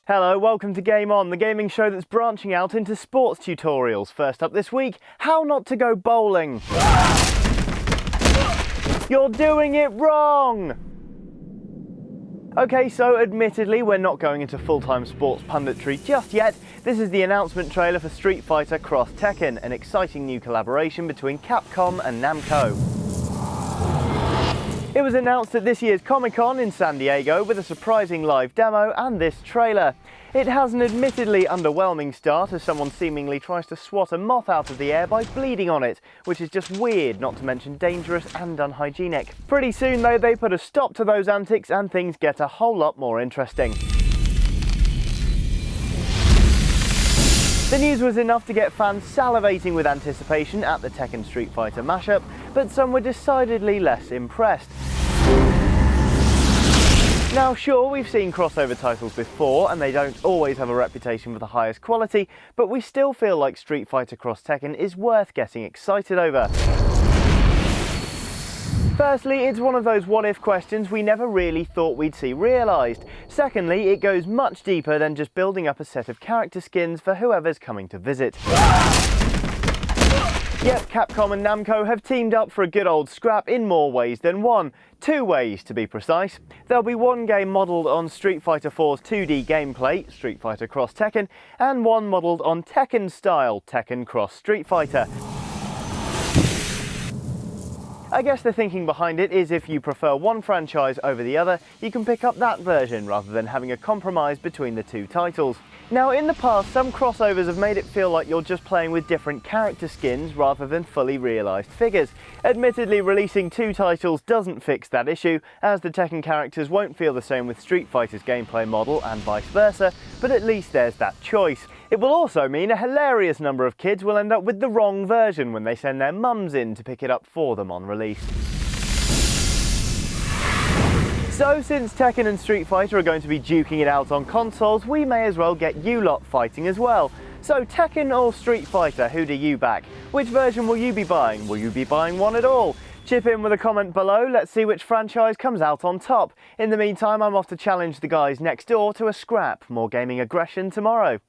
Hello, welcome to Game On, the gaming show that's branching out into sports tutorials. First up this week, how not to go bowling. You're doing it wrong! Okay, so admittedly we're not going into full-time sports punditry just yet. This is the announcement trailer for Street Fighter Cross Tekken, an exciting new collaboration between Capcom and Namco. It was announced at this year's Comic-Con in San Diego with a surprising live demo and this trailer. It has an admittedly underwhelming start as someone seemingly tries to swat a moth out of the air by bleeding on it, which is just weird, not to mention dangerous and unhygienic. Pretty soon though, they put a stop to those antics and things get a whole lot more interesting. The news was enough to get fans salivating with anticipation at the Tekken Street Fighter mashup, but some were decidedly less impressed. Now sure, we've seen crossover titles before and they don't always have a reputation for the highest quality, but we still feel like Street Fighter Cross Tekken is worth getting excited over. Firstly, it's one of those what-if questions we never really thought we'd see realised. Secondly, it goes much deeper than just building up a set of character skins for whoever's coming to visit. Yep, Capcom and Namco have teamed up for a good old scrap in more ways than one. 2 ways to be precise. There'll be one game modelled on Street Fighter 4's 2D gameplay, Street Fighter Cross Tekken, and one modelled on Tekken style, Tekken Cross Street Fighter. I guess the thinking behind it is if you prefer one franchise over the other, you can pick up that version rather than having a compromise between the 2 titles. Now in the past, some crossovers have made it feel like you're just playing with different character skins rather than fully realised figures. Admittedly, releasing 2 titles doesn't fix that issue, as the Tekken characters won't feel the same with Street Fighter's gameplay model and vice versa, but at least there's that choice. It will also mean a hilarious number of kids will end up with the wrong version when they send their mums in to pick it up for them on release. So since Tekken and Street Fighter are going to be duking it out on consoles, we may as well get you lot fighting as well. So Tekken or Street Fighter, who do you back? Which version will you be buying? Will you be buying one at all? Chip in with a comment below, let's see which franchise comes out on top. In the meantime, I'm off to challenge the guys next door to a scrap. More gaming aggression tomorrow.